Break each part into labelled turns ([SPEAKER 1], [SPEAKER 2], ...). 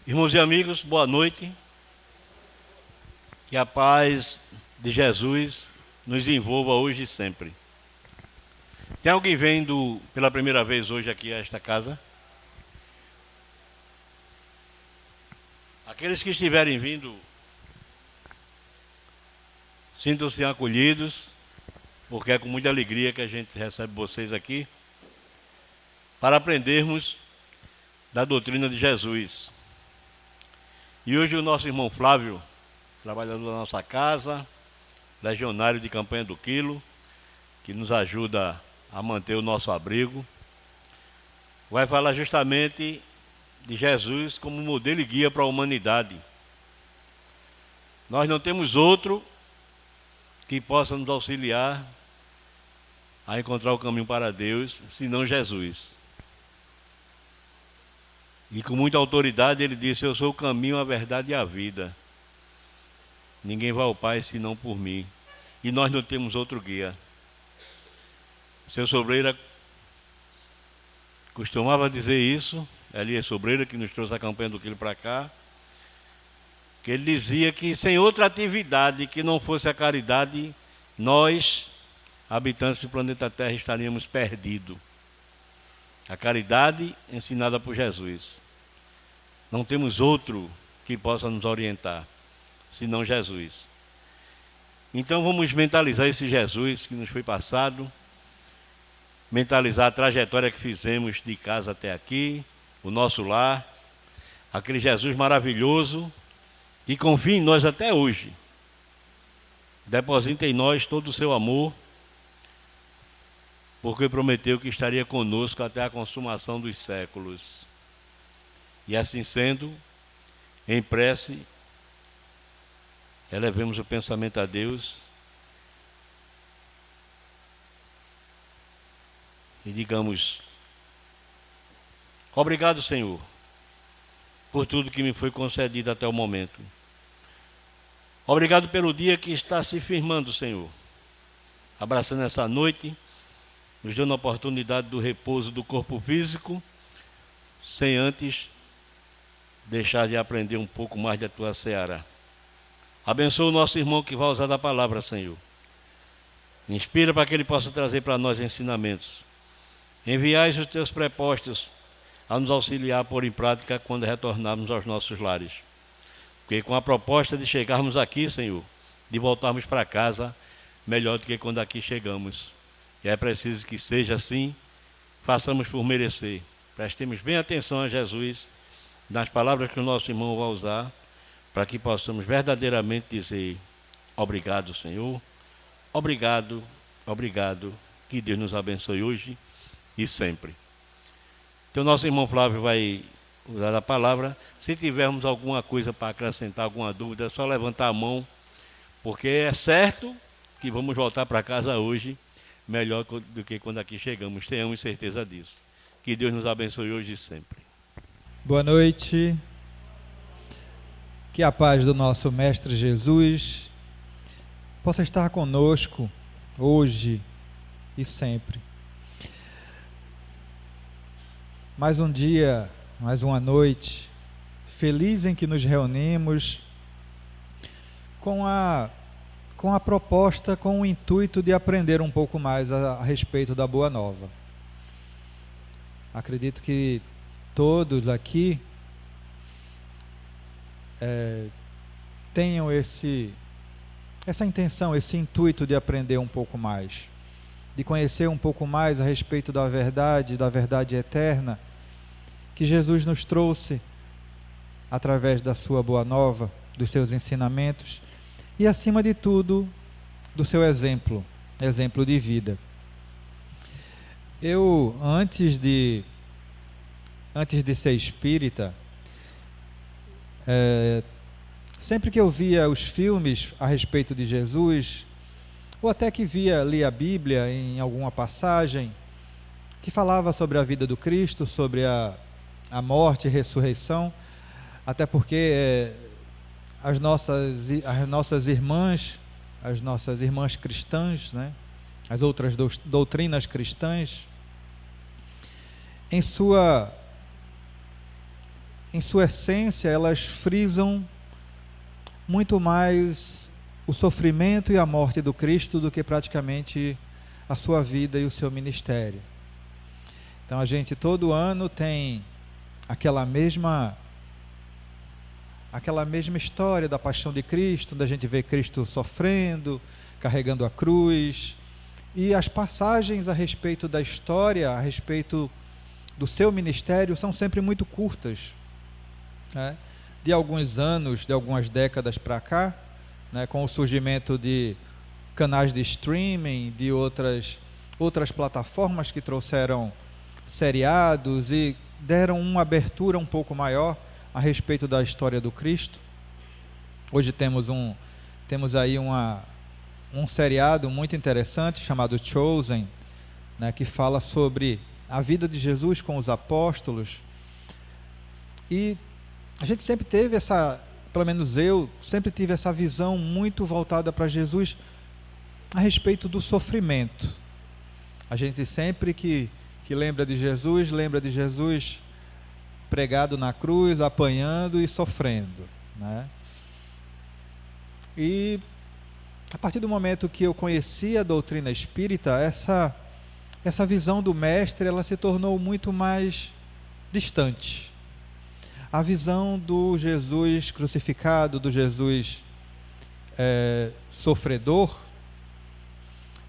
[SPEAKER 1] Irmãos e amigos, boa noite. Que a paz de Jesus nos envolva hoje e sempre. Tem alguém vendo pela primeira vez hoje aqui a esta casa? Aqueles que estiverem vindo, sintam-se acolhidos, porque é com muita alegria que a gente recebe vocês aqui para aprendermos da doutrina de Jesus. E hoje o nosso irmão Flávio, trabalhador da nossa casa, legionário de campanha do Quilo, que nos ajuda a manter o nosso abrigo, vai falar justamente de Jesus como modelo e guia para a humanidade. Nós não temos outro que possa nos auxiliar a encontrar o caminho para Deus, senão Jesus. E com muita autoridade ele disse: eu sou o caminho, a verdade e a vida. Ninguém vai ao Pai senão por mim. E nós não temos outro guia. Seu Sobreira costumava dizer isso, Elias Sobreira, que nos trouxe a campanha do Quilo para cá, que ele dizia que sem outra atividade que não fosse a caridade, nós, habitantes do planeta Terra, estaríamos perdidos. A caridade ensinada por Jesus. Não temos outro que possa nos orientar, senão Jesus. Então vamos mentalizar esse Jesus que nos foi passado, mentalizar a trajetória que fizemos de casa até aqui, o nosso lar, aquele Jesus maravilhoso que confia em nós até hoje. Deposita em nós todo o seu amor, porque prometeu que estaria conosco até a consumação dos séculos. E assim sendo, em prece, elevemos o pensamento a Deus e digamos: obrigado, Senhor, por tudo que me foi concedido até o momento. Obrigado pelo dia que está se firmando, Senhor, abraçando essa noite, nos dando a oportunidade do repouso do corpo físico, sem antes deixar de aprender um pouco mais da tua seara. Abençoa o nosso irmão que vai usar da palavra, Senhor. Inspira para que ele possa trazer para nós ensinamentos. Enviais os teus prepostos a nos auxiliar a pôr em prática quando retornarmos aos nossos lares. Porque com a proposta de chegarmos aqui, Senhor, de voltarmos para casa, melhor do que quando aqui chegamos. E é preciso que seja assim, façamos por merecer. Prestemos bem atenção a Jesus, nas palavras que o nosso irmão vai usar, para que possamos verdadeiramente dizer: obrigado, Senhor, obrigado, obrigado, que Deus nos abençoe hoje e sempre. Então nosso irmão Flávio vai usar a palavra. Se tivermos alguma coisa para acrescentar, alguma dúvida, é só levantar a mão, porque é certo que vamos voltar para casa hoje melhor do que quando aqui chegamos. Tenhamos certeza disso. Que Deus nos abençoe hoje e sempre.
[SPEAKER 2] Boa noite. Que a paz do nosso Mestre Jesus possa estar conosco hoje e sempre. Mais um dia, mais uma noite, feliz em que nos reunimos com a proposta, com o intuito de aprender um pouco mais a respeito da Boa Nova. Acredito que todos aqui tenham essa intenção, esse intuito de aprender um pouco mais, de conhecer um pouco mais a respeito da verdade eterna, que Jesus nos trouxe através da sua Boa Nova, dos seus ensinamentos e, acima de tudo, do seu exemplo de vida. Eu, antes de ser espírita, sempre que eu via os filmes a respeito de Jesus, ou até que lia a Bíblia em alguma passagem que falava sobre a vida do Cristo, sobre a morte e ressurreição, até porque as nossas irmãs cristãs, né, as outras doutrinas cristãs, em sua em sua essência, elas frisam muito mais o sofrimento e a morte do Cristo do que praticamente a sua vida e o seu ministério. Então a gente todo ano tem aquela mesma história da paixão de Cristo, onde a gente vê Cristo sofrendo, carregando a cruz, e as passagens a respeito da história, a respeito do seu ministério, são sempre muito curtas, né? De alguns anos, de algumas décadas para cá, né, com o surgimento de canais de streaming, de outras plataformas que trouxeram seriados e deram uma abertura um pouco maior a respeito da história do Cristo. Hoje temos aí um seriado muito interessante chamado Chosen, né, que fala sobre a vida de Jesus com os apóstolos. E a gente sempre teve pelo menos eu, sempre tive essa visão muito voltada para Jesus a respeito do sofrimento. A gente sempre que lembra de Jesus pregado na cruz, apanhando e sofrendo, né? E a partir do momento que eu conheci a doutrina espírita, essa visão do mestre, ela se tornou muito mais distante. A visão do Jesus crucificado, do Jesus sofredor,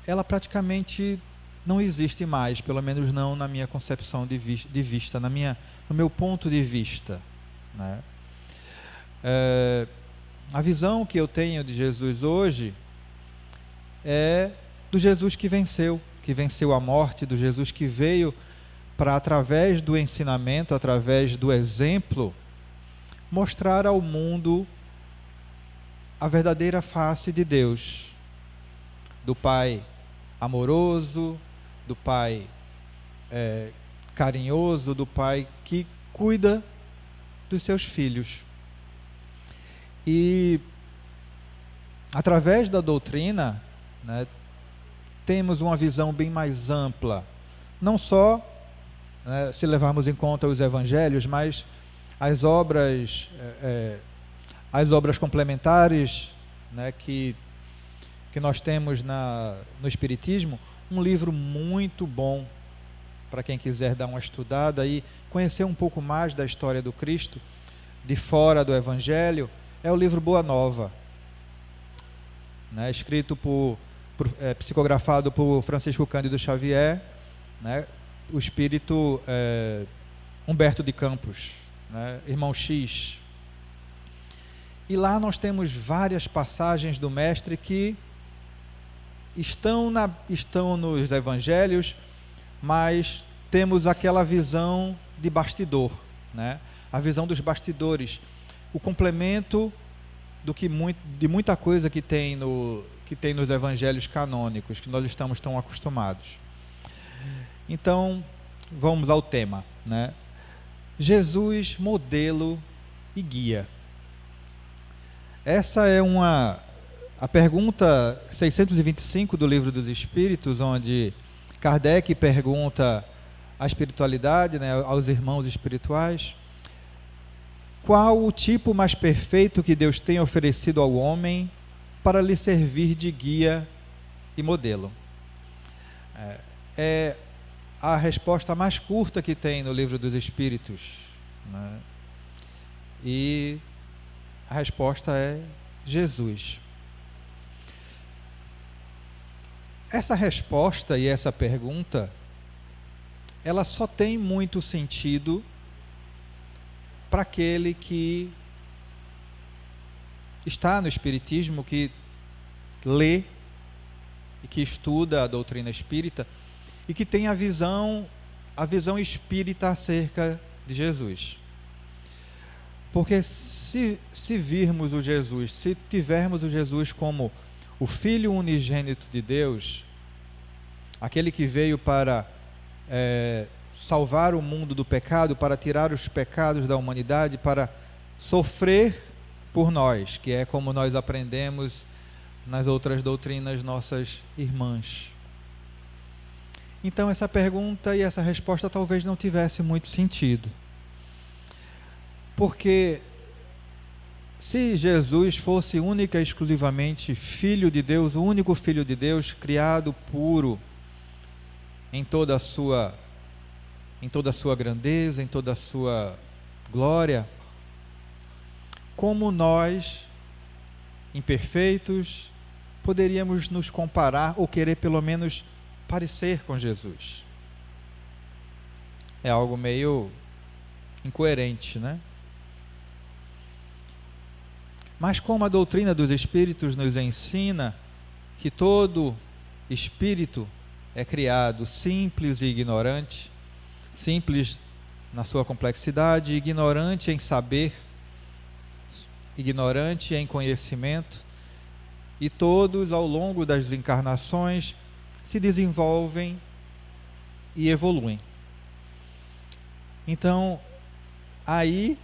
[SPEAKER 2] ela praticamente não existe mais, pelo menos não na minha concepção de vista, no meu ponto de vista, né? A visão que eu tenho de Jesus hoje é do Jesus que venceu a morte, do Jesus que veio para, através do ensinamento, através do exemplo, mostrar ao mundo a verdadeira face de Deus, do Pai amoroso, do Pai carinhoso, do Pai que cuida dos seus filhos. E através da doutrina, né, temos uma visão bem mais ampla, não só, né, se levarmos em conta os evangelhos, mas as obras complementares, né, que nós temos no Espiritismo. Um livro muito bom para quem quiser dar uma estudada e conhecer um pouco mais da história do Cristo de fora do Evangelho, é o livro Boa Nova, né, escrito psicografado por Francisco Cândido Xavier, né, o espírito Humberto de Campos, né, irmão X. E lá nós temos várias passagens do mestre que estão nos evangelhos, mas temos aquela visão de bastidor, né? A visão dos bastidores, o complemento de muita coisa que tem nos evangelhos canônicos, que nós estamos tão acostumados. Então, vamos ao tema, né? Jesus, modelo e guia. Essa é a pergunta 625 do Livro dos Espíritos, onde Kardec pergunta à espiritualidade, né, aos irmãos espirituais: qual o tipo mais perfeito que Deus tem oferecido ao homem para lhe servir de guia e modelo? É a resposta mais curta que tem no Livro dos Espíritos, né? E a resposta é Jesus. Essa resposta e essa pergunta, ela só tem muito sentido para aquele que está no Espiritismo, que lê e que estuda a doutrina espírita e que tem a visão espírita acerca de Jesus. Porque se virmos o Jesus, se tivermos o Jesus como o Filho unigênito de Deus, aquele que veio para salvar o mundo do pecado, para tirar os pecados da humanidade, para sofrer por nós, que é como nós aprendemos nas outras doutrinas nossas irmãs. Então essa pergunta e essa resposta talvez não tivesse muito sentido. Porque se Jesus fosse única e exclusivamente Filho de Deus, o único Filho de Deus, criado puro em toda a sua grandeza, em toda a sua glória, como nós, imperfeitos, poderíamos nos comparar ou querer pelo menos parecer com Jesus? É algo meio incoerente, né? Mas como a doutrina dos Espíritos nos ensina que todo espírito é criado simples e ignorante, simples na sua complexidade, ignorante em saber, ignorante em conhecimento, e todos ao longo das encarnações se desenvolvem e evoluem. Então, aí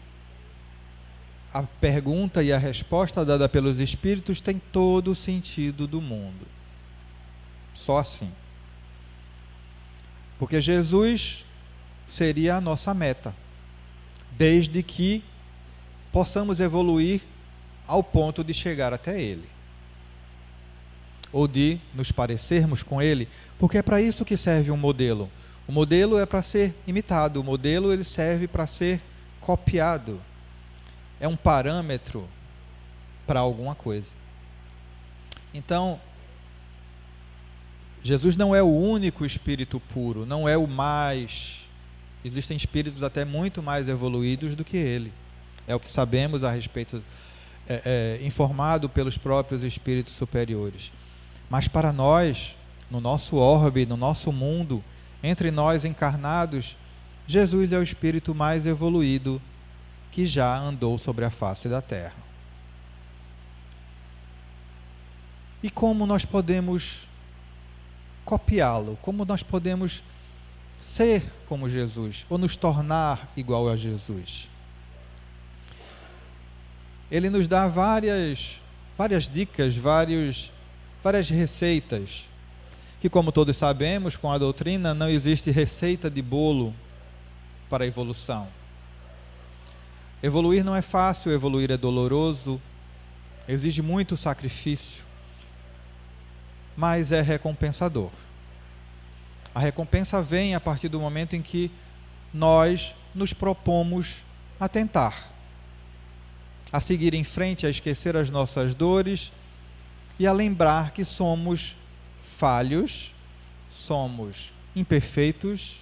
[SPEAKER 2] a pergunta e a resposta dada pelos Espíritos tem todo o sentido do mundo. Só assim. Porque Jesus seria a nossa meta, desde que possamos evoluir ao ponto de chegar até Ele, ou de nos parecermos com Ele, porque é para isso que serve um modelo. O modelo é para ser imitado, o modelo ele serve para ser copiado. É um parâmetro para alguma coisa. Então, Jesus não é o único espírito puro, não é o mais. Existem espíritos até muito mais evoluídos do que ele. É o que sabemos a respeito, informado pelos próprios espíritos superiores. Mas para nós, no nosso orbe, no nosso mundo, entre nós encarnados, Jesus é o espírito mais evoluído que já andou sobre a face da terra. E como nós podemos copiá-lo? Como nós podemos ser como Jesus, ou nos tornar igual a Jesus? Ele nos dá várias dicas, várias receitas, que, como todos sabemos, com a doutrina não existe receita de bolo para a evolução. Evoluir não é fácil, evoluir é doloroso, exige muito sacrifício, mas é recompensador. A recompensa vem a partir do momento em que nós nos propomos a tentar, a seguir em frente, a esquecer as nossas dores e a lembrar que somos falhos, somos imperfeitos,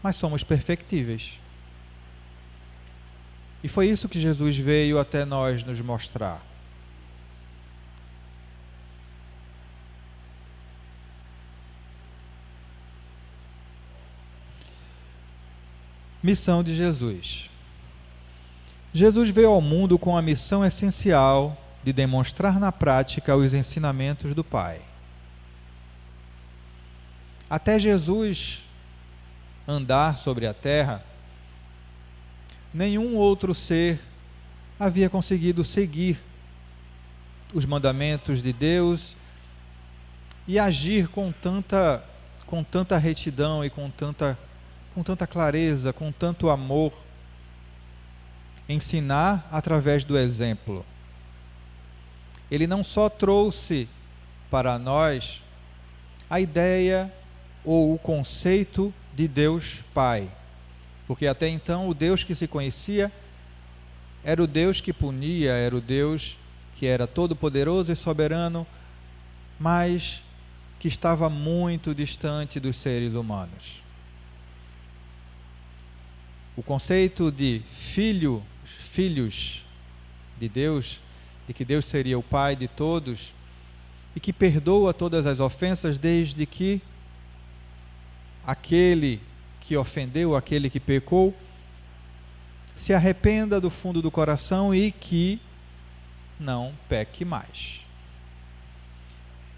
[SPEAKER 2] mas somos perfectíveis. E foi isso que Jesus veio até nós nos mostrar. Missão de Jesus. Jesus veio ao mundo com a missão essencial de demonstrar na prática os ensinamentos do Pai. Até Jesus andar sobre a terra, nenhum outro ser havia conseguido seguir os mandamentos de Deus e agir com tanta retidão e com tanta clareza, com tanto amor, ensinar através do exemplo. Ele não só trouxe para nós a ideia ou o conceito de Deus Pai, porque até então o Deus que se conhecia era o Deus que punia, era o Deus que era todo-poderoso e soberano, mas que estava muito distante dos seres humanos. O conceito de filhos de Deus, de que Deus seria o Pai de todos e que perdoa todas as ofensas desde que aquele que ofendeu, aquele que pecou, se arrependa do fundo do coração e que não peque mais.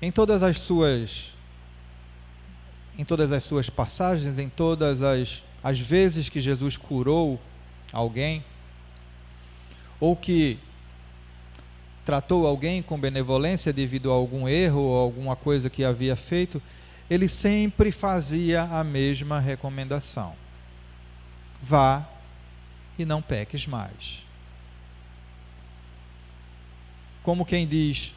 [SPEAKER 2] Em todas as suas passagens, em todas as vezes que Jesus curou alguém, ou que tratou alguém com benevolência devido a algum erro ou alguma coisa que havia feito, ele sempre fazia a mesma recomendação: vá e não peques mais. Como quem diz,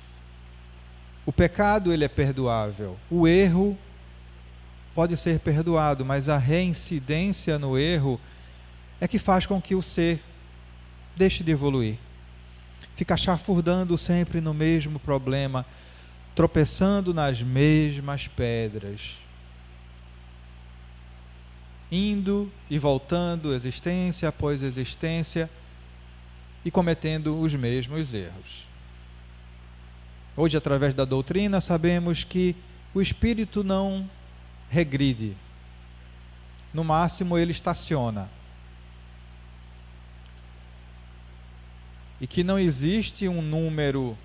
[SPEAKER 2] o pecado ele é perdoável, o erro pode ser perdoado, mas a reincidência no erro é que faz com que o ser deixe de evoluir. Fica chafurdando sempre no mesmo problema, tropeçando nas mesmas pedras, indo e voltando, existência após existência, e cometendo os mesmos erros. Hoje, através da doutrina, sabemos que o espírito não regride. No máximo, ele estaciona. E que não existe um número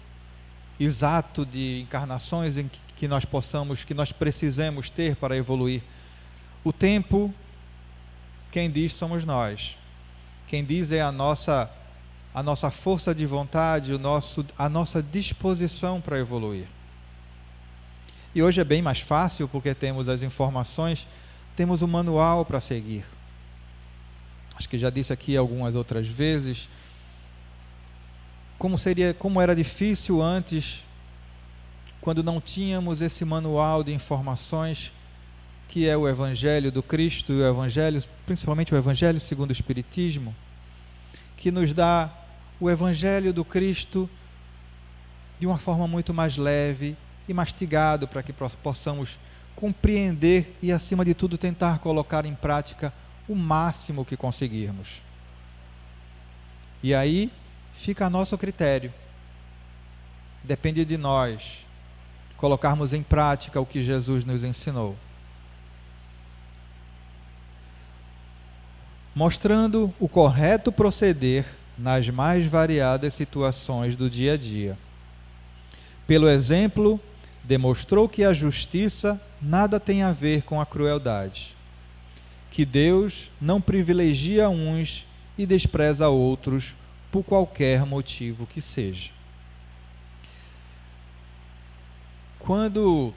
[SPEAKER 2] exato de encarnações em que nós possamos, que nós precisemos ter para evoluir. O tempo, quem diz somos nós. Quem diz é a nossa força de vontade, a nossa disposição para evoluir. E hoje é bem mais fácil porque temos as informações, temos o manual para seguir. Acho que já disse aqui algumas outras vezes como era difícil antes, quando não tínhamos esse manual de informações, que é o Evangelho do Cristo, e o Evangelho, principalmente o Evangelho segundo o Espiritismo, que nos dá o Evangelho do Cristo de uma forma muito mais leve e mastigado, para que possamos compreender e, acima de tudo, tentar colocar em prática o máximo que conseguirmos. E aí fica a nosso critério. Depende de nós colocarmos em prática o que Jesus nos ensinou. Mostrando o correto proceder nas mais variadas situações do dia a dia. Pelo exemplo, demonstrou que a justiça nada tem a ver com a crueldade, que Deus não privilegia uns e despreza outros por qualquer motivo que seja. Quando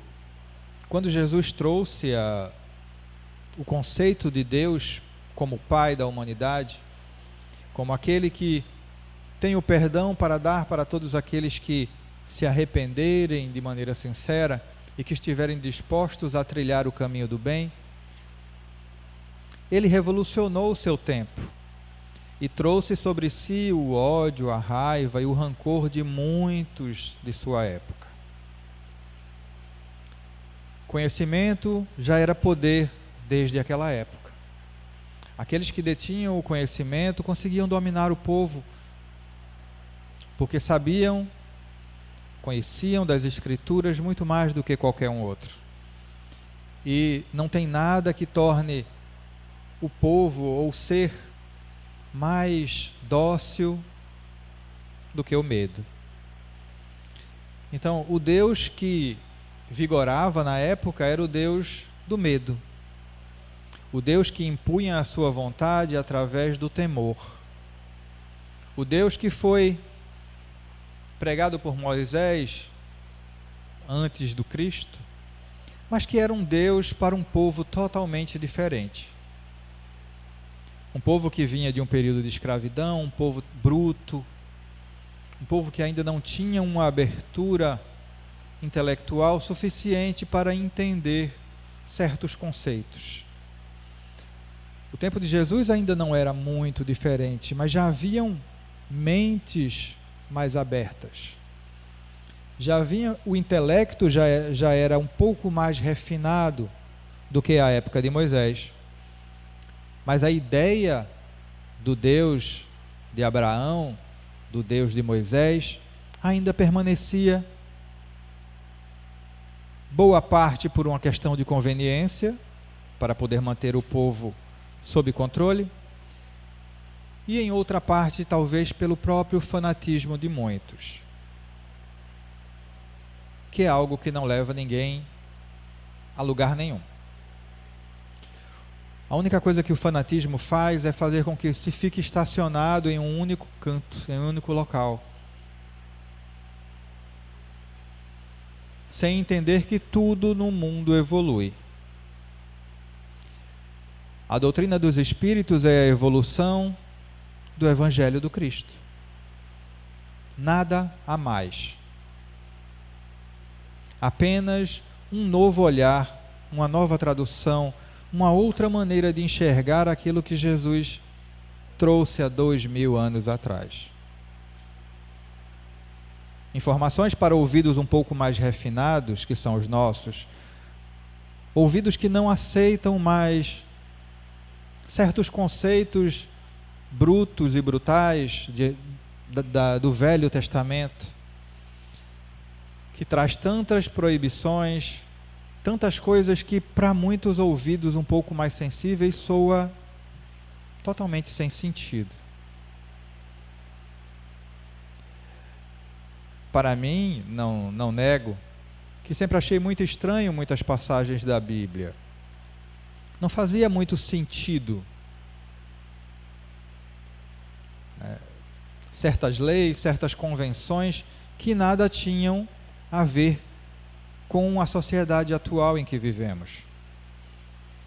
[SPEAKER 2] Jesus trouxe o conceito de Deus como Pai da humanidade, como aquele que tem o perdão para dar para todos aqueles que se arrependerem de maneira sincera e que estiverem dispostos a trilhar o caminho do bem, ele revolucionou o seu tempo e trouxe sobre si o ódio, a raiva e o rancor de muitos de sua época. Conhecimento já era poder desde aquela época. Aqueles que detinham o conhecimento conseguiam dominar o povo, porque conheciam das Escrituras muito mais do que qualquer um outro. E não tem nada que torne o povo ou o ser mais dócil do que o medo. Então, o Deus que vigorava na época era o Deus do medo. O Deus que impunha a sua vontade através do temor. O Deus que foi pregado por Moisés antes do Cristo, mas que era um Deus para um povo totalmente diferente. Um povo que vinha de um período de escravidão, um povo bruto, um povo que ainda não tinha uma abertura intelectual suficiente para entender certos conceitos. O tempo de Jesus ainda não era muito diferente, mas já haviam mentes mais abertas. O intelecto já era um pouco mais refinado do que a época de Moisés. Mas a ideia do Deus de Abraão, do Deus de Moisés, ainda permanecia, boa parte por uma questão de conveniência, para poder manter o povo sob controle, e em outra parte, talvez pelo próprio fanatismo de muitos, que é algo que não leva ninguém a lugar nenhum. A única coisa que o fanatismo faz é fazer com que se fique estacionado em um único canto, em um único local, sem entender que tudo no mundo evolui. A doutrina dos espíritos é a evolução do Evangelho do Cristo. Nada a mais. Apenas um novo olhar, uma nova tradução, uma outra maneira de enxergar aquilo que Jesus trouxe há 2000 anos atrás. Informações para ouvidos um pouco mais refinados, que são os nossos, ouvidos que não aceitam mais certos conceitos brutos e brutais do Velho Testamento, que traz tantas proibições, tantas coisas que para muitos ouvidos um pouco mais sensíveis soa totalmente sem sentido. Para mim, não nego, que sempre achei muito estranho muitas passagens da Bíblia. Não fazia muito sentido. Certas leis, certas convenções que nada tinham a ver com a sociedade atual em que vivemos.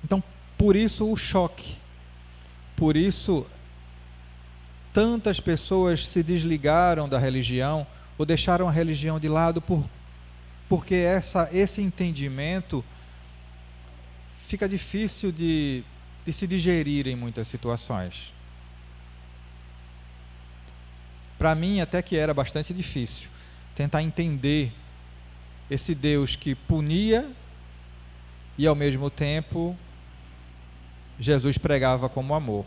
[SPEAKER 2] Então, por isso o choque. Por isso, tantas pessoas se desligaram da religião ou deixaram a religião de lado porque esse entendimento fica difícil de se digerir em muitas situações. Para mim, até que era bastante difícil tentar entender esse Deus que punia e, ao mesmo tempo, Jesus pregava como amor.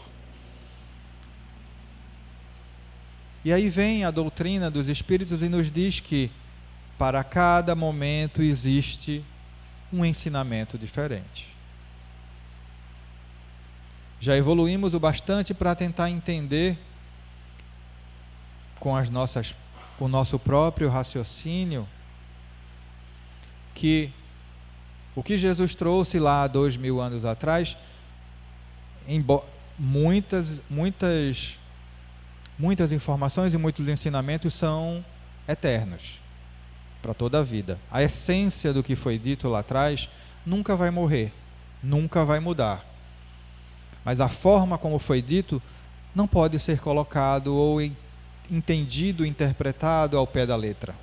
[SPEAKER 2] E aí vem a doutrina dos Espíritos e nos diz que para cada momento existe um ensinamento diferente. Já evoluímos o bastante para tentar entender com o nosso próprio raciocínio que o que Jesus trouxe lá há 2000 anos atrás, muitas informações e muitos ensinamentos são eternos para toda a vida. A essência do que foi dito lá atrás nunca vai morrer, nunca vai mudar. Mas a forma como foi dito não pode ser colocado ou entendido, interpretado ao pé da letra.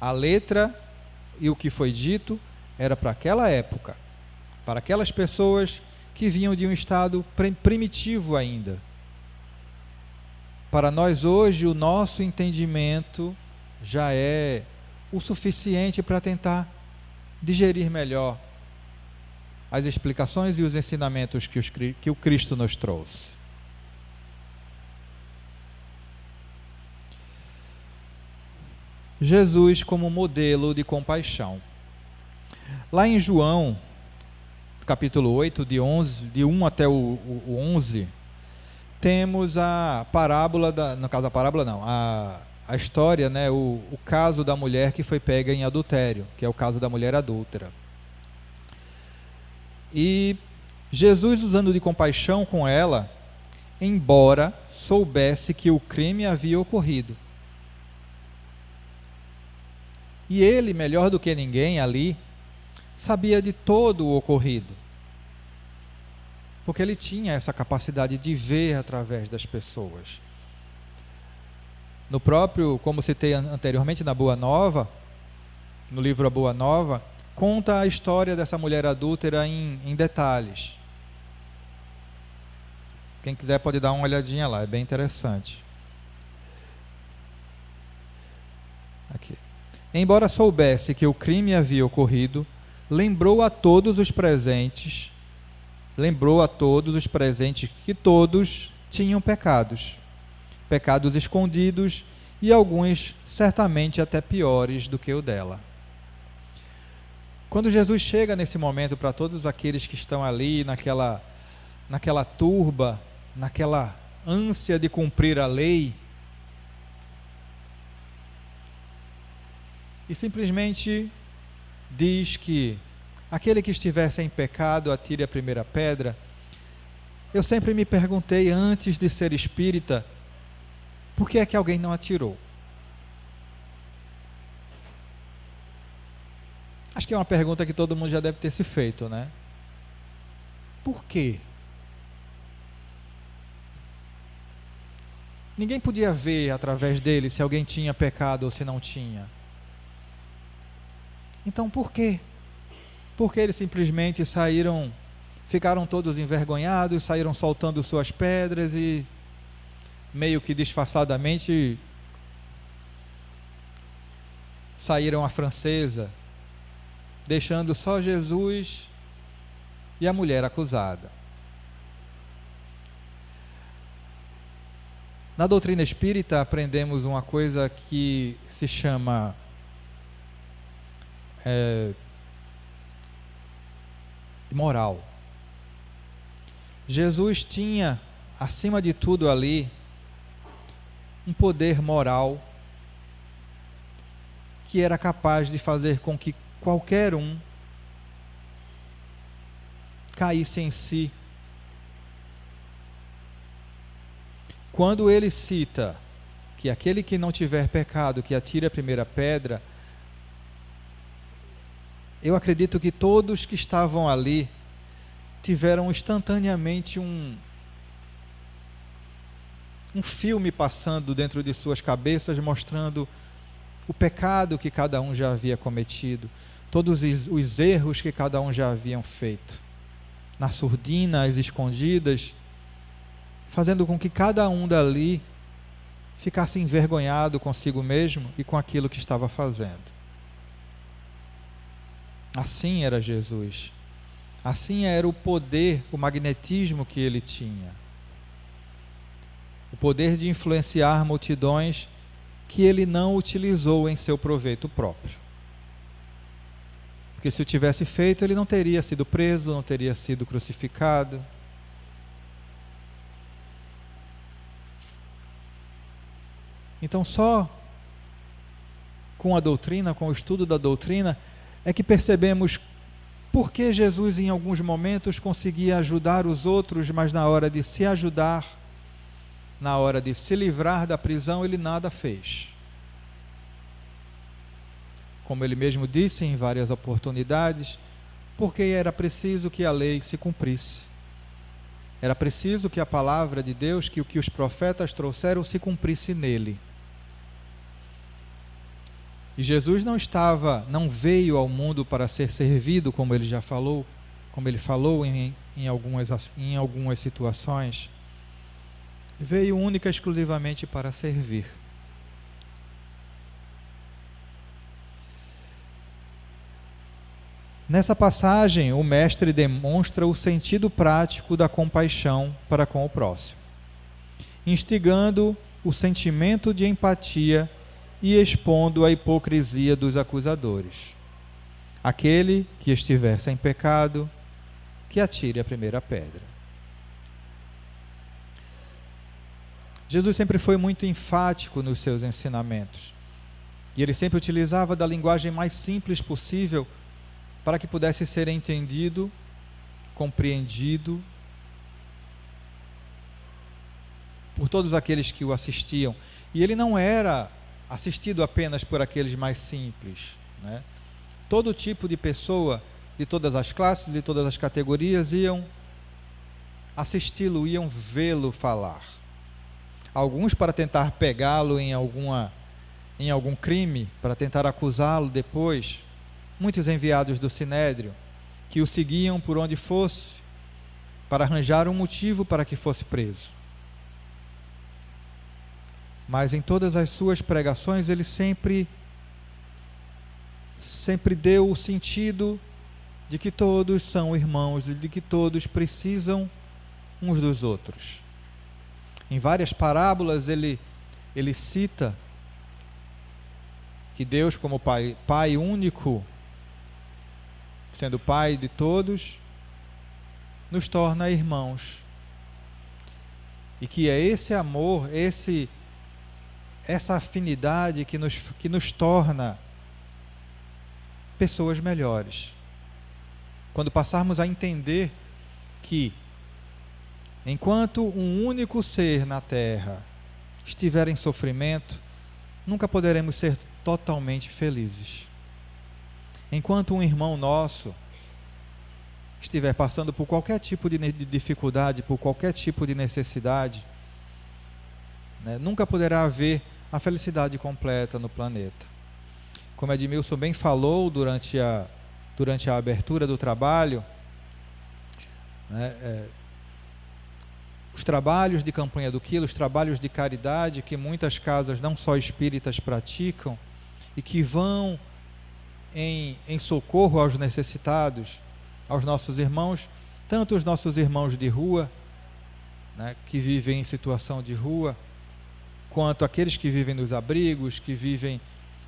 [SPEAKER 2] A letra e o que foi dito era para aquela época, para aquelas pessoas que vinham de um estado primitivo ainda. Para nós hoje, o nosso entendimento já é o suficiente para tentar digerir melhor as explicações e os ensinamentos que o Cristo nos trouxe. Jesus como modelo de compaixão. Lá em João, capítulo 8, de 1 até o 11, temos a parábola, a história, né, o caso da mulher que foi pega em adultério, que é o caso da mulher adúltera. E Jesus, usando de compaixão com ela, embora soubesse que o crime havia ocorrido. E ele, melhor do que ninguém ali, sabia de todo o ocorrido. Porque ele tinha essa capacidade de ver através das pessoas. No próprio, como citei anteriormente na Boa Nova, no livro A Boa Nova, conta a história dessa mulher adúltera em detalhes. Quem quiser pode dar uma olhadinha lá, é bem interessante. Aqui. Embora soubesse que o crime havia ocorrido, lembrou a todos os presentes que todos tinham pecados escondidos e alguns certamente até piores do que o dela. Quando Jesus chega nesse momento para todos aqueles que estão ali naquela turba, naquela ânsia de cumprir a lei, e simplesmente diz que aquele que estiver sem pecado atire a primeira pedra. Eu sempre me perguntei, antes de ser espírita, por que é que alguém não atirou? Acho que é uma pergunta que todo mundo já deve ter se feito, né? Por quê? Ninguém podia ver através dele se alguém tinha pecado ou se não tinha. Então por quê? Porque eles simplesmente ficaram todos envergonhados, saíram soltando suas pedras e meio que disfarçadamente saíram à francesa, deixando só Jesus e a mulher acusada. Na doutrina espírita aprendemos uma coisa que se chama moral. Jesus tinha, acima de tudo ali, um poder moral que era capaz de fazer com que qualquer um caísse em si. Quando ele cita que aquele que não tiver pecado, que atire a primeira pedra, eu acredito que todos que estavam ali tiveram instantaneamente um filme passando dentro de suas cabeças, mostrando o pecado que cada um já havia cometido, todos os erros que cada um já haviam feito, na surdina, às escondidas, fazendo com que cada um dali ficasse envergonhado consigo mesmo e com aquilo que estava fazendo. Assim era Jesus. Assim era o poder, o magnetismo que ele tinha. O poder de influenciar multidões que ele não utilizou em seu proveito próprio. Porque se o tivesse feito, ele não teria sido preso, não teria sido crucificado. Então só com a doutrina, com o estudo da doutrina, é que percebemos por que Jesus em alguns momentos conseguia ajudar os outros, mas na hora de se ajudar, na hora de se livrar da prisão, ele nada fez. Como ele mesmo disse em várias oportunidades, porque era preciso que a lei se cumprisse. Era preciso que a palavra de Deus, que o que os profetas trouxeram, se cumprisse nele. E Jesus não veio ao mundo para ser servido, como ele já falou, como ele falou em algumas situações. Veio única e exclusivamente para servir. Nessa passagem, o mestre demonstra o sentido prático da compaixão para com o próximo, instigando o sentimento de empatia e expondo a hipocrisia dos acusadores. Aquele que estiver sem pecado, que atire a primeira pedra. Jesus sempre foi muito enfático nos seus ensinamentos. E ele sempre utilizava da linguagem mais simples possível para que pudesse ser entendido, compreendido por todos aqueles que o assistiam. E ele não era assistido apenas por aqueles mais simples, né? Todo tipo de pessoa, de todas as classes, de todas as categorias, iam assisti-lo, iam vê-lo falar. Alguns para tentar pegá-lo em algum crime, para tentar acusá-lo depois. Muitos enviados do Sinédrio, que o seguiam por onde fosse, para arranjar um motivo para que fosse preso. Mas em todas as suas pregações ele sempre deu o sentido de que todos são irmãos, de que todos precisam uns dos outros. Em várias parábolas ele cita que Deus, como Pai único, sendo Pai de todos, nos torna irmãos. E que é esse amor, essa afinidade que nos torna pessoas melhores. Quando passarmos a entender que, enquanto um único ser na Terra estiver em sofrimento, nunca poderemos ser totalmente felizes. Enquanto um irmão nosso estiver passando por qualquer tipo de dificuldade, por qualquer tipo de necessidade, né? Nunca poderá haver a felicidade completa no planeta. Como Edmilson bem falou durante a abertura do trabalho, né, os trabalhos de campanha do quilo, os trabalhos de caridade que muitas casas não só espíritas praticam e que vão em socorro aos necessitados, aos nossos irmãos, tanto os nossos irmãos de rua, né, que vivem em situação de rua, quanto aqueles que vivem nos abrigos, que vivem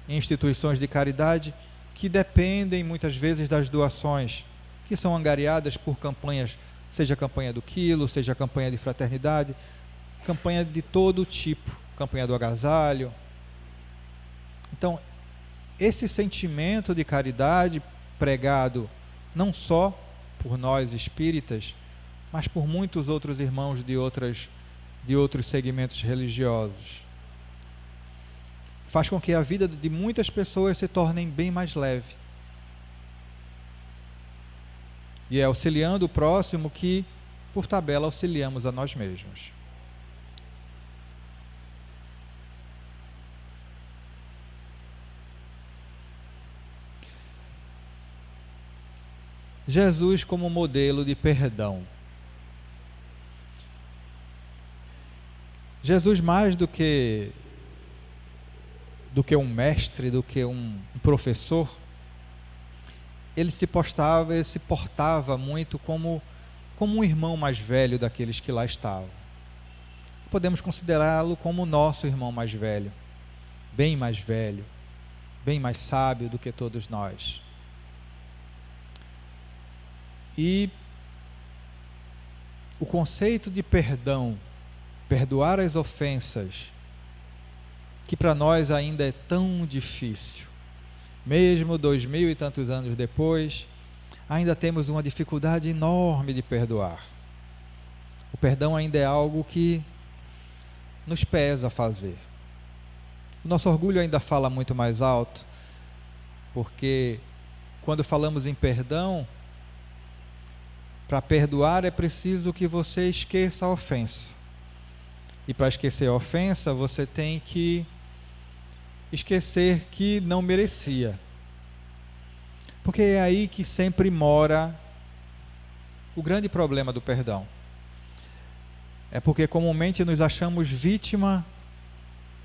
[SPEAKER 2] em instituições de caridade, que dependem muitas vezes das doações que são angariadas por campanhas, seja a campanha do quilo, seja a campanha de fraternidade, campanha de todo tipo, campanha do agasalho. Então, esse sentimento de caridade pregado não só por nós espíritas, mas por muitos outros irmãos de outros segmentos religiosos, faz com que a vida de muitas pessoas se torne bem mais leve. E é auxiliando o próximo que, por tabela, auxiliamos a nós mesmos. Jesus como modelo de perdão. Jesus, mais do que um mestre, do que um professor, ele se portava muito como um irmão mais velho daqueles que lá estavam. Podemos considerá-lo como o nosso irmão mais velho, bem mais sábio do que todos nós. E o conceito de perdão, perdoar as ofensas, que para nós ainda é tão difícil, mesmo 2000 e tantos anos depois, ainda temos uma dificuldade enorme de perdoar. O perdão ainda é algo que nos pesa fazer. O nosso orgulho ainda fala muito mais alto, porque quando falamos em perdão, para perdoar é preciso que você esqueça a ofensa. E para esquecer a ofensa, você tem que esquecer que não merecia. Porque é aí que sempre mora o grande problema do perdão. É porque comumente nos achamos vítima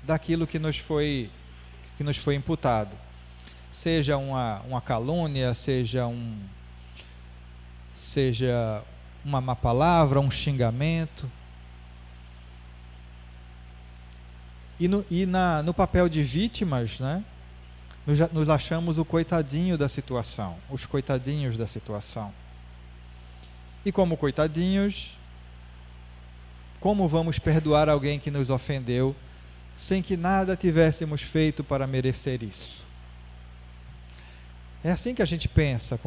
[SPEAKER 2] daquilo que nos foi imputado. Seja uma calúnia, seja uma má palavra, um xingamento. E no papel de vítimas, né, nos achamos o coitadinho da situação, os coitadinhos da situação. E como coitadinhos, como vamos perdoar alguém que nos ofendeu, sem que nada tivéssemos feito para merecer isso? É assim que a gente pensa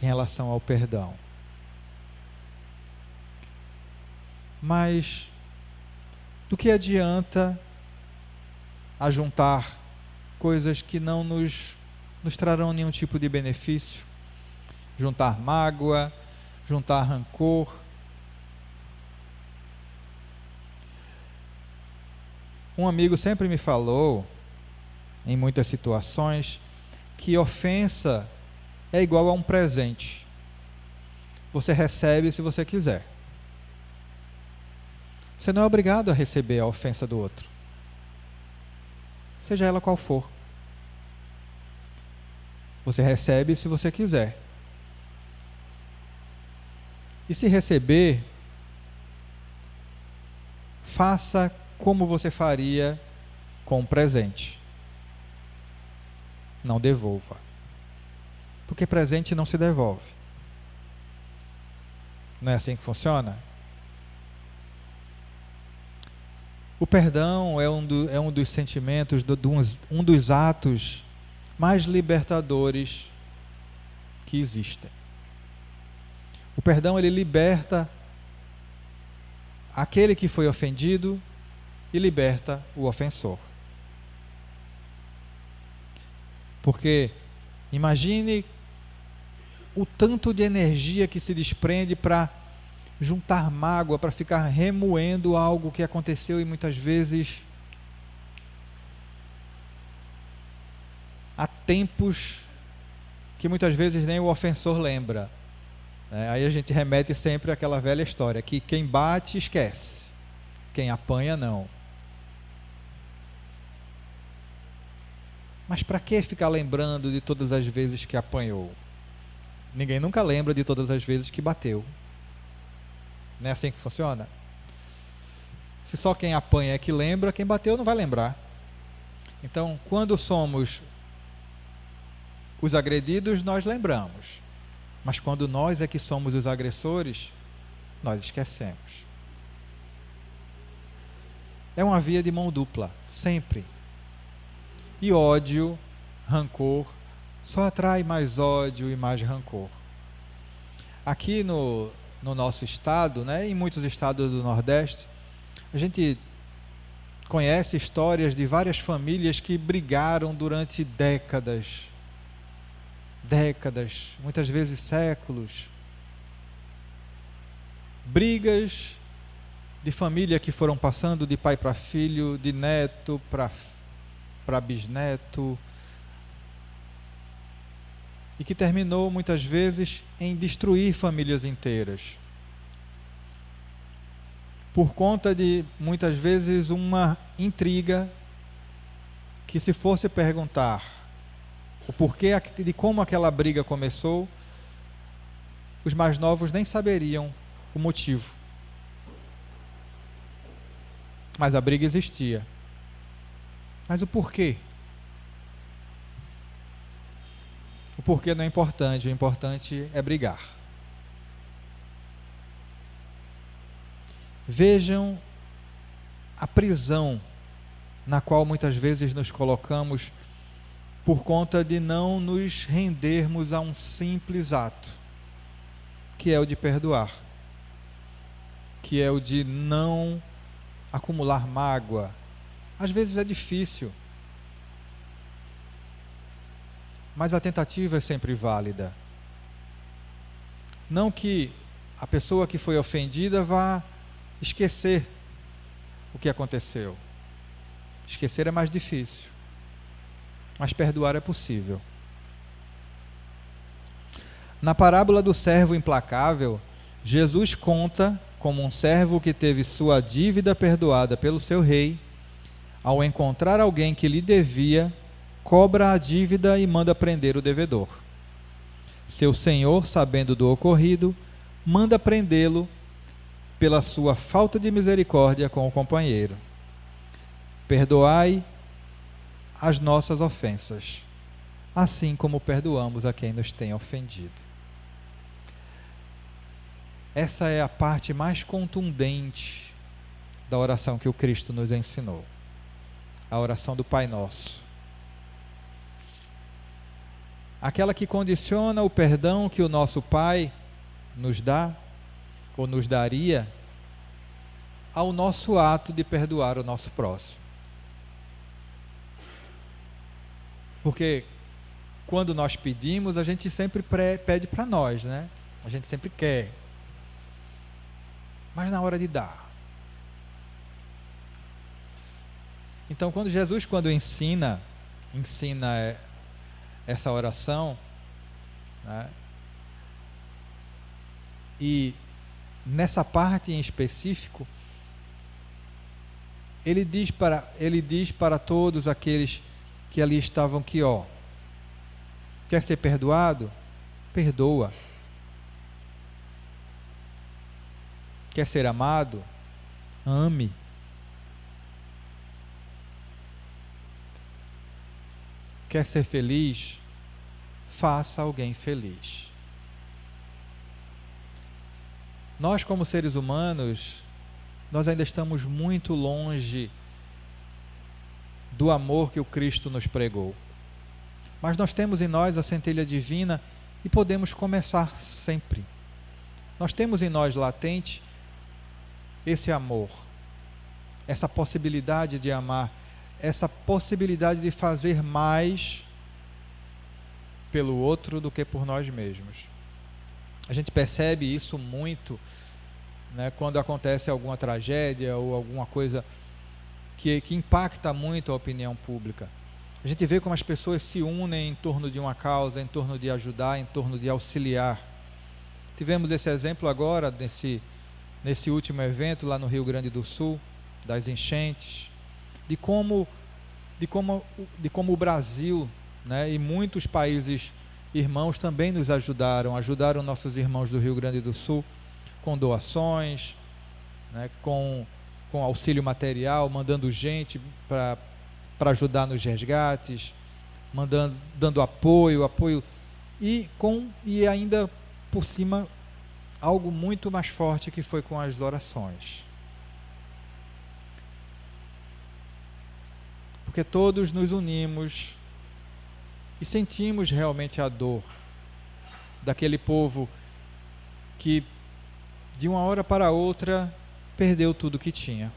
[SPEAKER 2] em relação ao perdão. Mas do que adianta ajuntar coisas que não nos trarão nenhum tipo de benefício? Juntar mágoa, juntar rancor. Um amigo sempre me falou, em muitas situações, que ofensa é igual a um presente. Você recebe se você quiser. Você não é obrigado a receber a ofensa do outro, seja ela qual for. Você recebe se você quiser. E se receber, faça como você faria com um presente. Não devolva. Porque presente não se devolve. Não é assim que funciona? O perdão é um dos sentimentos, um dos atos mais libertadores que existem. O perdão, ele liberta aquele que foi ofendido e liberta o ofensor. Porque imagine o tanto de energia que se desprende para juntar mágoa, para ficar remoendo algo que aconteceu e muitas vezes há tempos que muitas vezes nem o ofensor lembra. Aí a gente remete sempre àquela velha história, que quem bate esquece, quem apanha não. Mas para que ficar lembrando de todas as vezes que apanhou? Ninguém nunca lembra de todas as vezes que bateu. Não é assim que funciona? Se só quem apanha é que lembra, quem bateu não vai lembrar. Então, quando somos os agredidos, nós lembramos. Mas quando nós é que somos os agressores, nós esquecemos. É uma via de mão dupla, sempre. E ódio, rancor, só atrai mais ódio e mais rancor. Aqui no nosso estado, né, em muitos estados do Nordeste, a gente conhece histórias de várias famílias que brigaram durante décadas, muitas vezes séculos. Brigas de família que foram passando de pai para filho, de neto para bisneto, e que terminou muitas vezes em destruir famílias inteiras, por conta de muitas vezes uma intriga que, se fosse perguntar o porquê de como aquela briga começou, os mais novos nem saberiam o motivo. Mas a briga existia. Mas o porquê? O porquê não é importante, o importante é brigar. Vejam a prisão na qual muitas vezes nos colocamos por conta de não nos rendermos a um simples ato, que é o de perdoar, que é o de não acumular mágoa. Às vezes é difícil, mas a tentativa é sempre válida. Não que a pessoa que foi ofendida vá esquecer o que aconteceu. Esquecer é mais difícil, mas perdoar é possível. Na parábola do servo implacável, Jesus conta como um servo que teve sua dívida perdoada pelo seu rei, ao encontrar alguém que lhe devia, cobra a dívida e manda prender o devedor. Seu senhor, sabendo do ocorrido, manda prendê-lo pela sua falta de misericórdia com o companheiro. Perdoai as nossas ofensas, assim como perdoamos a quem nos tem ofendido. Essa é a parte mais contundente da oração que o Cristo nos ensinou. A oração do Pai Nosso. Aquela que condiciona o perdão que o nosso Pai nos dá, ou nos daria, ao nosso ato de perdoar o nosso próximo. Porque quando nós pedimos, a gente sempre pede para nós, né? A gente sempre quer. Mas na hora de dar. Então, quando Jesus ensina essa oração, né? E nessa parte em específico, ele diz para todos aqueles que ali estavam que, quer ser perdoado? Perdoa. Quer ser amado? Ame. Quer ser feliz? Faça alguém feliz. Nós, como seres humanos, nós ainda estamos muito longe do amor que o Cristo nos pregou. Mas nós temos em nós a centelha divina e podemos começar sempre. Nós temos em nós latente esse amor, essa possibilidade de amar, essa possibilidade de fazer mais pelo outro do que por nós mesmos. A gente percebe isso muito, né, quando acontece alguma tragédia ou alguma coisa que impacta muito a opinião pública. A gente vê como as pessoas se unem em torno de uma causa, em torno de ajudar, em torno de auxiliar. Tivemos esse exemplo agora, nesse último evento lá no Rio Grande do Sul, das enchentes, de como o Brasil, né, e muitos países irmãos também nos ajudaram nossos irmãos do Rio Grande do Sul com doações, né, com auxílio material, mandando gente para ajudar nos resgates, dando apoio e ainda por cima algo muito mais forte, que foi com as orações. Porque todos nos unimos e sentimos realmente a dor daquele povo que de uma hora para outra perdeu tudo que tinha.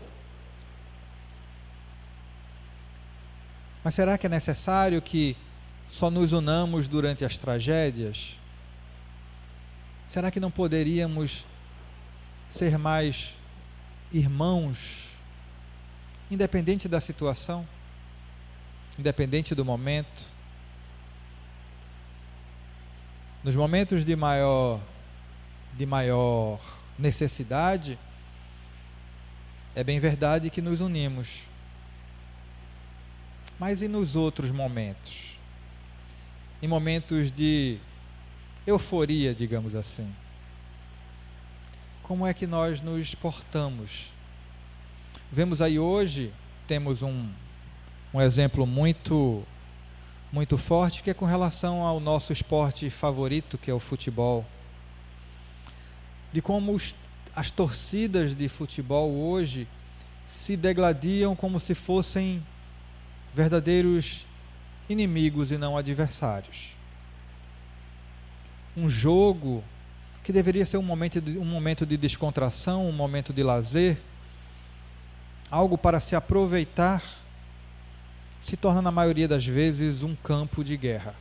[SPEAKER 2] Mas será que é necessário que só nos unamos durante as tragédias? Será que não poderíamos ser mais irmãos, independente da situação, independente do momento? Nos momentos de maior necessidade, é bem verdade que nos unimos. Mas e nos outros momentos? Em momentos de euforia, digamos assim, como é que nós nos portamos? Vemos aí hoje, temos um exemplo muito forte, que é com relação ao nosso esporte favorito, que é o futebol. De como as torcidas de futebol hoje se degladiam como se fossem verdadeiros inimigos e não adversários. Um jogo que deveria ser um momento de descontração, um momento de lazer, algo para se aproveitar, se torna na maioria das vezes um campo de guerra.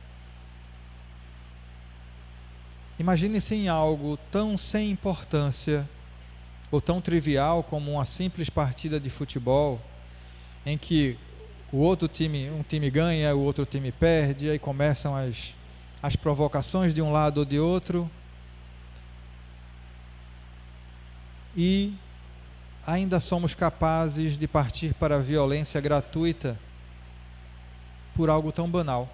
[SPEAKER 2] Imagine-se em algo tão sem importância ou tão trivial como uma simples partida de futebol, em que um time ganha, o outro time perde, aí começam as provocações de um lado ou de outro, e ainda somos capazes de partir para a violência gratuita por algo tão banal.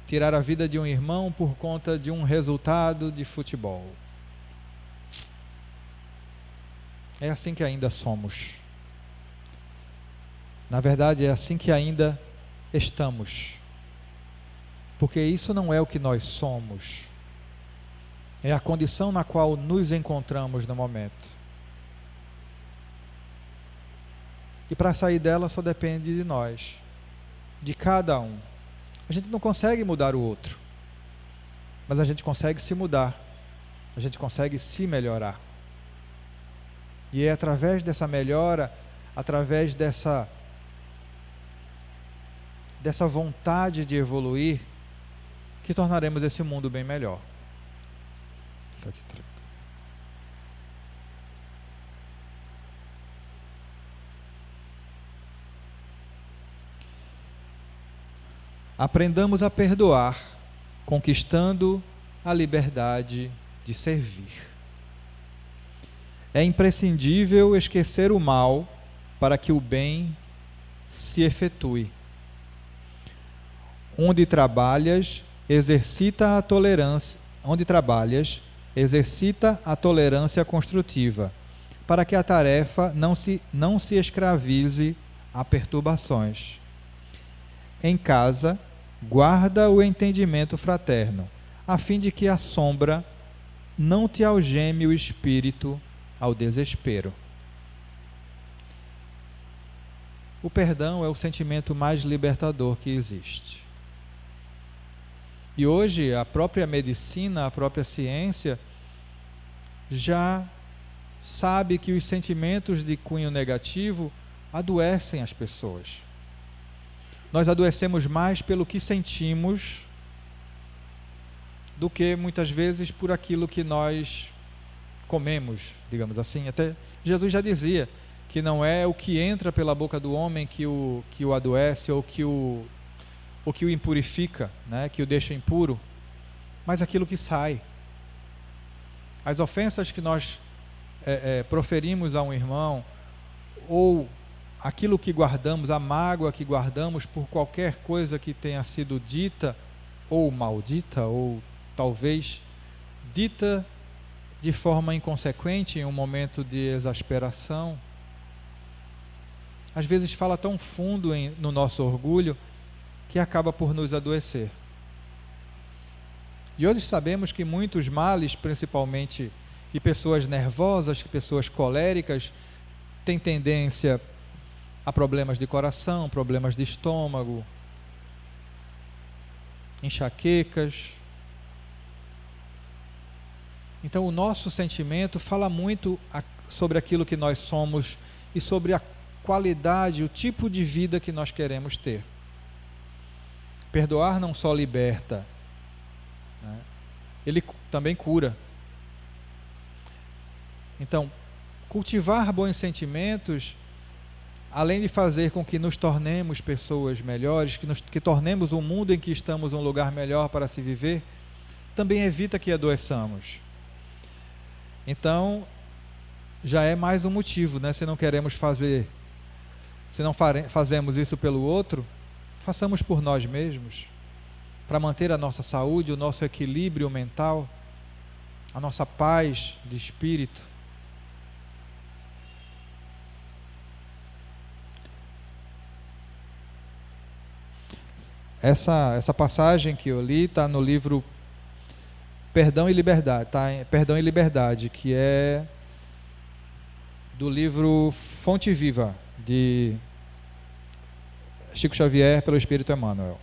[SPEAKER 2] Tirar a vida de um irmão por conta de um resultado de futebol. É assim que ainda somos. Na verdade, é assim que ainda estamos. Porque isso não é o que nós somos. É a condição na qual nos encontramos no momento. E para sair dela só depende de nós, de cada um. A gente não consegue mudar o outro, mas a gente consegue se mudar, a gente consegue se melhorar. E é através dessa melhora, através dessa vontade de evoluir, que tornaremos esse mundo bem melhor. Aprendamos a perdoar, conquistando a liberdade de servir. É imprescindível esquecer o mal para que o bem se efetue. Onde trabalhas, exercita a tolerância construtiva, para que a tarefa não se escravize a perturbações. Em casa, guarda o entendimento fraterno, a fim de que a sombra não te algeme o espírito ao desespero. O perdão é o sentimento mais libertador que existe. E hoje a própria medicina, a própria ciência já sabe que os sentimentos de cunho negativo adoecem as pessoas. Nós adoecemos mais pelo que sentimos do que muitas vezes por aquilo que nós comemos, digamos assim. Até Jesus já dizia que não é o que entra pela boca do homem que o adoece ou que o impurifica, né? Que o deixa impuro, mas aquilo que sai. As ofensas que nós proferimos a um irmão, ou aquilo que guardamos, a mágoa que guardamos por qualquer coisa que tenha sido dita ou maldita, ou talvez dita de forma inconsequente em um momento de exasperação, às vezes fala tão fundo no nosso orgulho que acaba por nos adoecer. E hoje sabemos que muitos males, principalmente que pessoas nervosas, que pessoas coléricas, têm tendência a problemas de coração, problemas de estômago, enxaquecas. Então o nosso sentimento fala muito sobre aquilo que nós somos e sobre a qualidade, o tipo de vida que nós queremos ter. Perdoar não só liberta, né? Ele também cura. Então, cultivar bons sentimentos, além de fazer com que nos tornemos pessoas melhores, que tornemos o mundo em que estamos um lugar melhor para se viver, também evita que adoeçamos. Então, já é mais um motivo, né? Se não queremos fazer, se não fazemos isso pelo outro, façamos por nós mesmos, para manter a nossa saúde, o nosso equilíbrio mental, a nossa paz de espírito. Essa passagem que eu li está no livro Perdão e Liberdade, Perdão e Liberdade, que é do livro Fonte Viva, de Chico Xavier, pelo Espírito Emmanuel.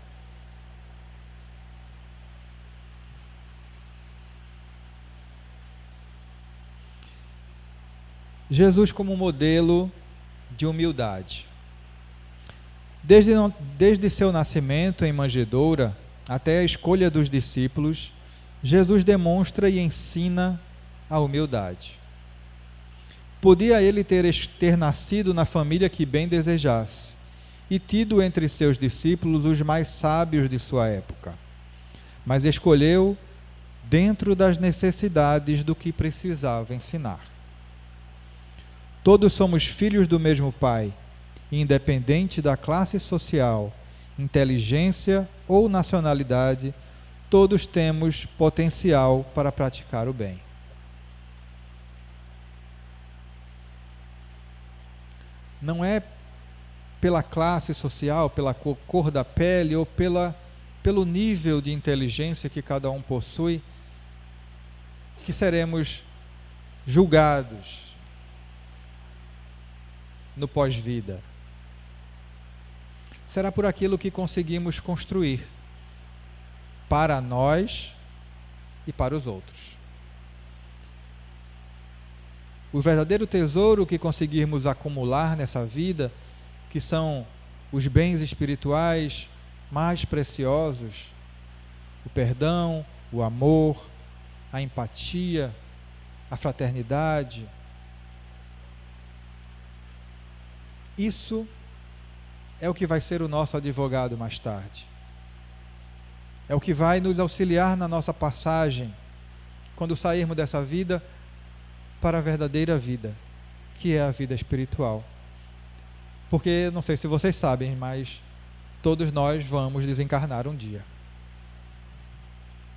[SPEAKER 2] Jesus como modelo de humildade. Desde seu nascimento em manjedoura até a escolha dos discípulos, Jesus demonstra e ensina a humildade. Podia ele ter nascido na família que bem desejasse e tido entre seus discípulos os mais sábios de sua época, mas escolheu dentro das necessidades do que precisava ensinar. Todos somos filhos do mesmo Pai, independente da classe social, inteligência ou nacionalidade, todos temos potencial para praticar o bem. Não é pela classe social, pela cor da pele ou pelo nível de inteligência que cada um possui que seremos julgados no pós-vida. Será por aquilo que conseguimos construir para nós e para os outros. O verdadeiro tesouro que conseguirmos acumular nessa vida, que são os bens espirituais mais preciosos, o perdão, o amor, a empatia, a fraternidade. Isso é o que vai ser o nosso advogado mais tarde. É o que vai nos auxiliar na nossa passagem, quando sairmos dessa vida para a verdadeira vida, que é a vida espiritual. Porque, não sei se vocês sabem, mas todos nós vamos desencarnar um dia.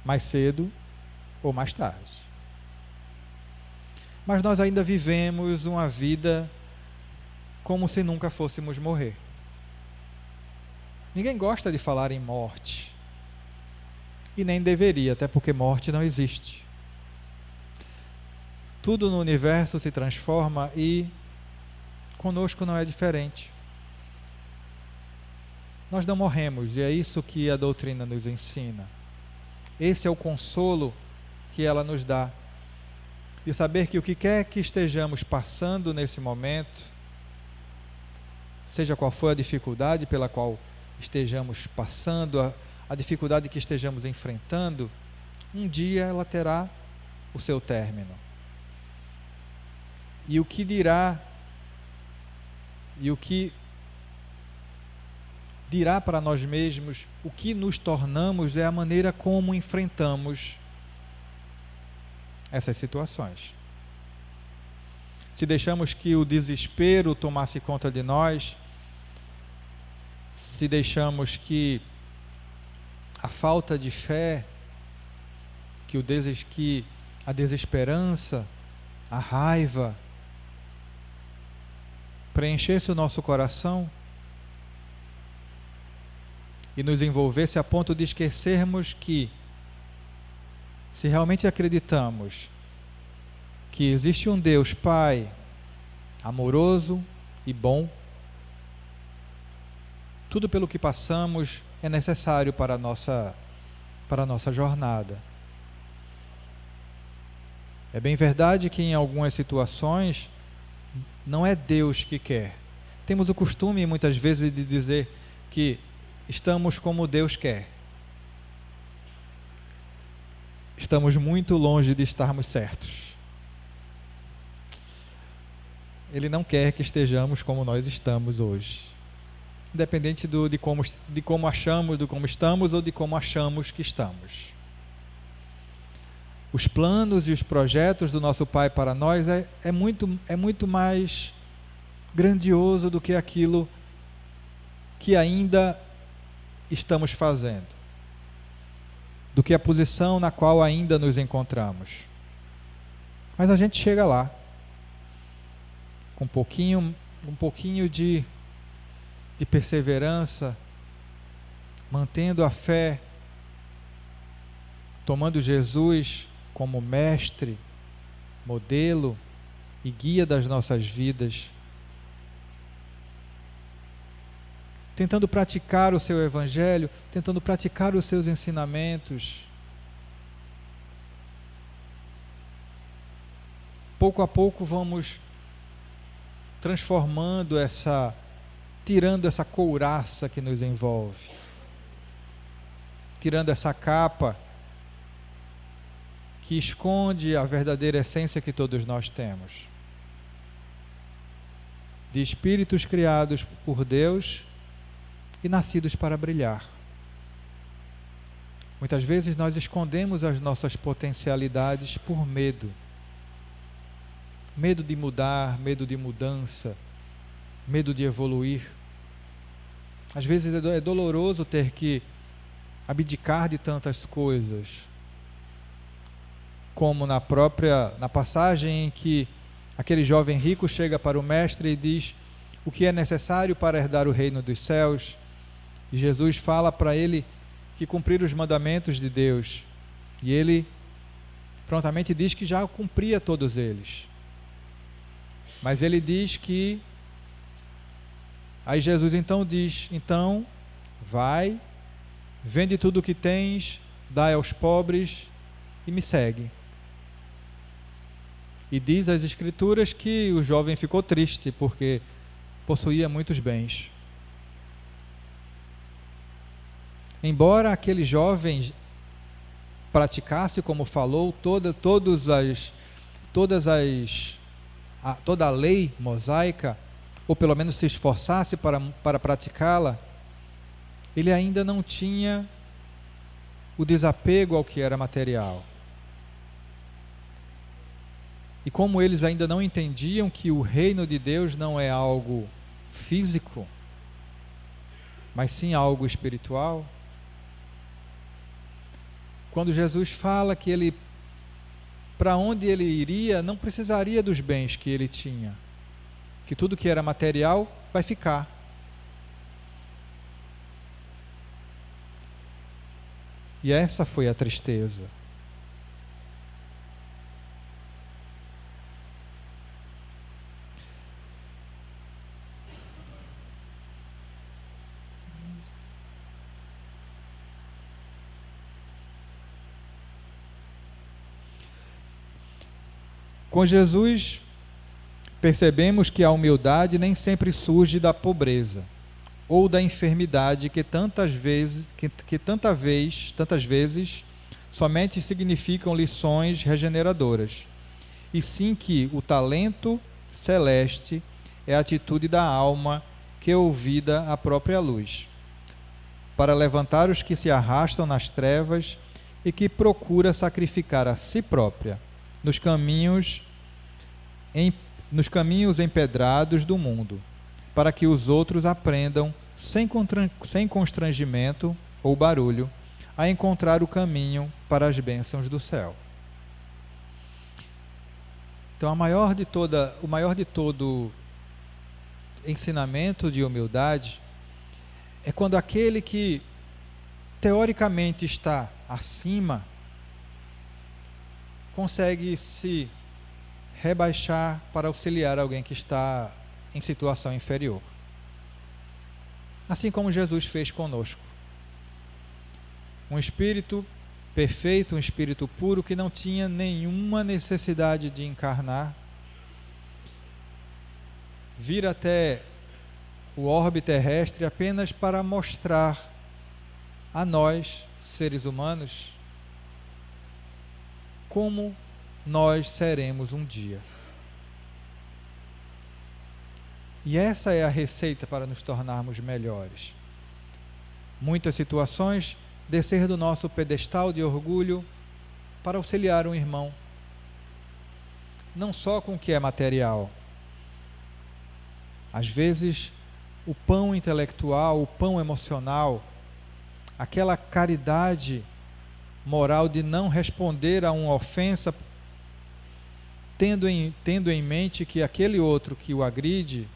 [SPEAKER 2] Mais cedo ou mais tarde. Mas nós ainda vivemos uma vida como se nunca fôssemos morrer. Ninguém gosta de falar em morte. E nem deveria, até porque morte não existe. Tudo no universo se transforma e conosco não é diferente. Nós não morremos, e é isso que a doutrina nos ensina. Esse é o consolo que ela nos dá, de saber que o que quer que estejamos passando nesse momento, seja qual for a dificuldade pela qual estejamos passando, a dificuldade que estejamos enfrentando, um dia ela terá o seu término. E o que dirá e o que dirá para nós mesmos o que nos tornamos é a maneira como enfrentamos essas situações. Se deixamos que o desespero tomasse conta de nós, se deixamos que a falta de fé, que a desesperança, a raiva preenchesse o nosso coração e nos envolvesse a ponto de esquecermos que, se realmente acreditamos que existe um Deus Pai amoroso e bom, tudo pelo que passamos é necessário para a nossa jornada. É bem verdade que em algumas situações não é Deus que quer. Temos o costume muitas vezes de dizer que estamos como Deus quer. Estamos muito longe de estarmos certos. Ele não quer que estejamos como nós estamos hoje. Independente de como achamos, de como estamos ou de como achamos que estamos. Os planos e os projetos do nosso Pai para nós é muito mais grandioso do que aquilo que ainda estamos fazendo, do que a posição na qual ainda nos encontramos. Mas a gente chega lá, com um pouquinho de perseverança, mantendo a fé, tomando Jesus como mestre, modelo e guia das nossas vidas, tentando praticar o seu evangelho, tentando praticar os seus ensinamentos. Pouco a pouco vamos transformando tirando essa couraça que nos envolve, tirando essa capa que esconde a verdadeira essência que todos nós temos, de espíritos criados por Deus e nascidos para brilhar. Muitas vezes nós escondemos as nossas potencialidades por medo de mudar, medo de mudança, medo de evoluir. Às vezes é doloroso ter que abdicar de tantas coisas, como na passagem em que aquele jovem rico chega para o mestre e diz o que é necessário para herdar o reino dos céus, e Jesus fala para ele que cumprir os mandamentos de Deus, e ele prontamente diz que já cumpria todos eles, mas ele diz que aí Jesus então diz, então vai, vende tudo o que tens, dai aos pobres e me segue. E diz as Escrituras que o jovem ficou triste porque possuía muitos bens. Embora aquele jovem praticasse, como falou, toda a lei mosaica, ou pelo menos se esforçasse para praticá-la, ele ainda não tinha o desapego ao que era material. E como eles ainda não entendiam que o reino de Deus não é algo físico, mas sim algo espiritual, quando Jesus fala que ele, para onde ele iria, não precisaria dos bens que ele tinha, que tudo que era material vai ficar. E essa foi a tristeza. Com Jesus, percebemos que a humildade nem sempre surge da pobreza ou da enfermidade que tantas vezes somente significam lições regeneradoras, e sim que o talento celeste é a atitude da alma que ouvida a própria luz, para levantar os que se arrastam nas trevas e que procura sacrificar a si própria nos caminhos empedrados do mundo, para que os outros aprendam, sem constrangimento ou barulho, a encontrar o caminho para as bênçãos do céu. Então, o maior de todo ensinamento de humildade é quando aquele que teoricamente está acima consegue se rebaixar para auxiliar alguém que está em situação inferior. Assim como Jesus fez conosco. Um espírito perfeito, um espírito puro que não tinha nenhuma necessidade de encarnar, vir até o orbe terrestre apenas para mostrar a nós, seres humanos, como nós seremos um dia. E essa é a receita para nos tornarmos melhores. Muitas situações, descer do nosso pedestal de orgulho para auxiliar um irmão, não só com o que é material. Às vezes, o pão intelectual, o pão emocional, aquela caridade moral de não responder a uma ofensa, tendo em mente que aquele outro que o agride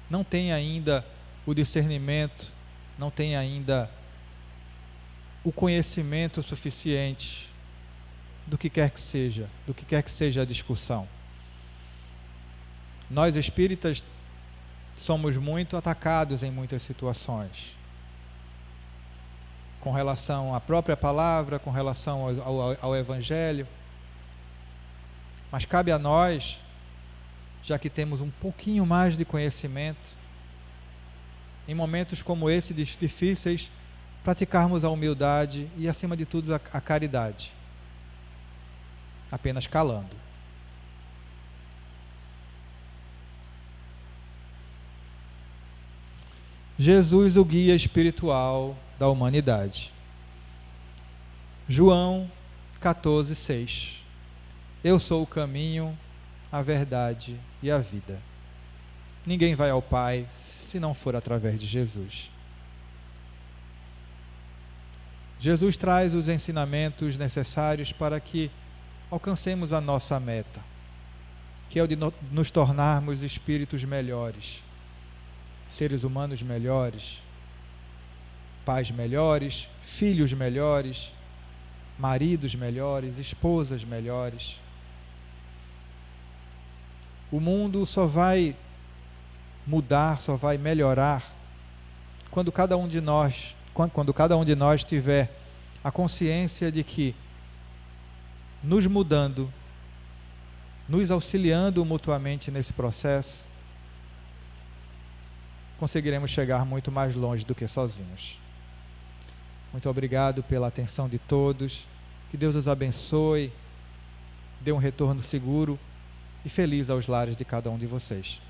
[SPEAKER 2] não tem ainda o discernimento, não tem ainda o conhecimento suficiente do que quer que seja a discussão. Nós espíritas somos muito atacados em muitas situações, com relação à própria palavra, com relação ao Evangelho, mas cabe a nós, já que temos um pouquinho mais de conhecimento, em momentos como esse difíceis, praticarmos a humildade e, acima de tudo, a caridade, apenas calando. Jesus, o guia espiritual da humanidade. João 14:6. Eu sou o caminho, a verdade e a vida. Ninguém vai ao Pai se não for através de Jesus. Jesus traz os ensinamentos necessários para que alcancemos a nossa meta, que é o de nos tornarmos espíritos melhores, seres humanos melhores, pais melhores, filhos melhores, maridos melhores, esposas melhores. O mundo só vai mudar, só vai melhorar quando cada um de nós tiver a consciência de que, nos mudando, nos auxiliando mutuamente nesse processo, conseguiremos chegar muito mais longe do que sozinhos. Muito obrigado pela atenção de todos. Que Deus os abençoe, dê um retorno seguro e feliz aos lares de cada um de vocês.